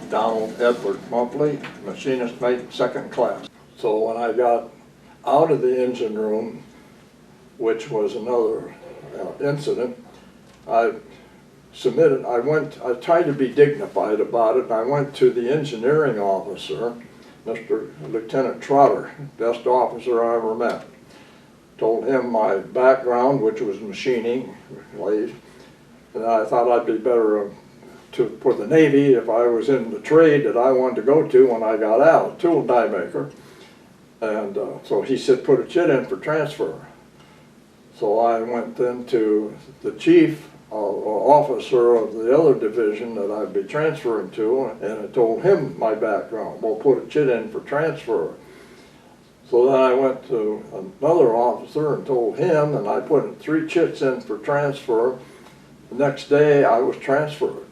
Donald Edward Muffley, machinist mate, second class. So when I got out of the engine room, which was another incident, I tried to be dignified about it, and I went to the engineering officer, Mr. Lieutenant Trotter, best officer I ever met. Told him my background, which was machining, lathe, and I thought I'd be better for the Navy if I was in the trade that I wanted to go to when I got out, tool die maker. And so he said, put a chit in for transfer. So I went then to the chief officer of the other division that I'd be transferring to, and I told him my background. Well, put a chit in for transfer. So then I went to another officer and told him, and I put 3 chits in for transfer. The next day I was transferred.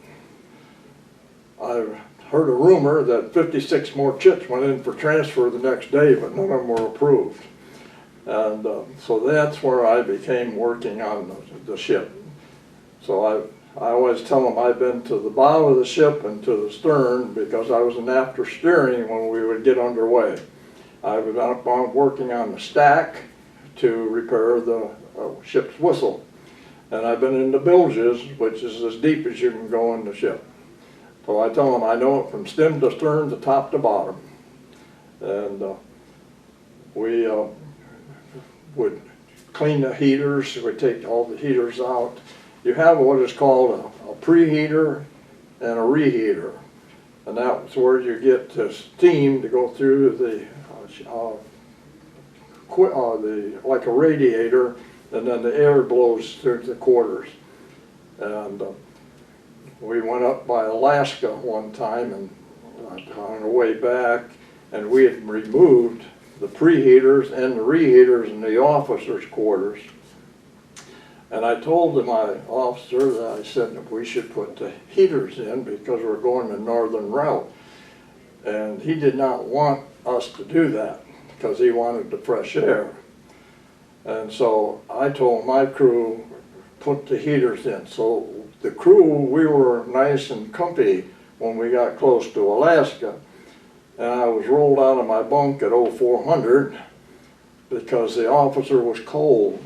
I heard a rumor that 56 more chits went in for transfer the next day, but none of them were approved. And so that's where I became working on the ship. So I always tell them I've been to the bottom of the ship and to the stern because I was an after steering when we would get underway. I was working on the stack to repair the ship's whistle. And I've been in the bilges, which is as deep as you can go in the ship. So I tell them I know it from stem to stern to top to bottom. And we would clean the heaters, we'd take all the heaters out. You have what is called a preheater and a reheater. And that's where you get the steam to go through like a radiator, and then the air blows through the quarters. And we went up by Alaska one time and on the way back, and we had removed the preheaters and the reheaters in the officers' quarters. And I told my officer that I said that we should put the heaters in because we're going the northern route. And he did not want us to do that because he wanted the fresh air. And so I told my crew, put the heaters in. So the crew, we were nice and comfy when we got close to Alaska. And I was rolled out of my bunk at 0400 because the officer was cold.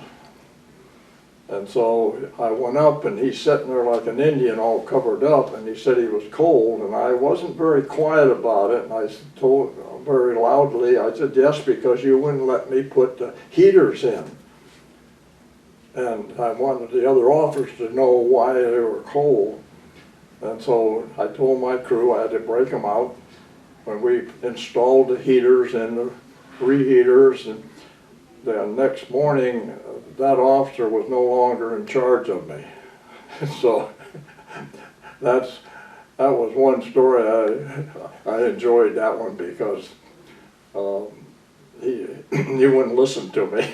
And so I went up and he's sitting there like an Indian all covered up, and he said he was cold, and I wasn't very quiet about it, and I told very loudly, I said, yes, because you wouldn't let me put the heaters in. And I wanted the other officers to know why they were cold. And so I told my crew I had to break them out. When we installed the heaters and the reheaters, and the next morning that officer was no longer in charge of me. So that was one story. I enjoyed that one because he wouldn't listen to me.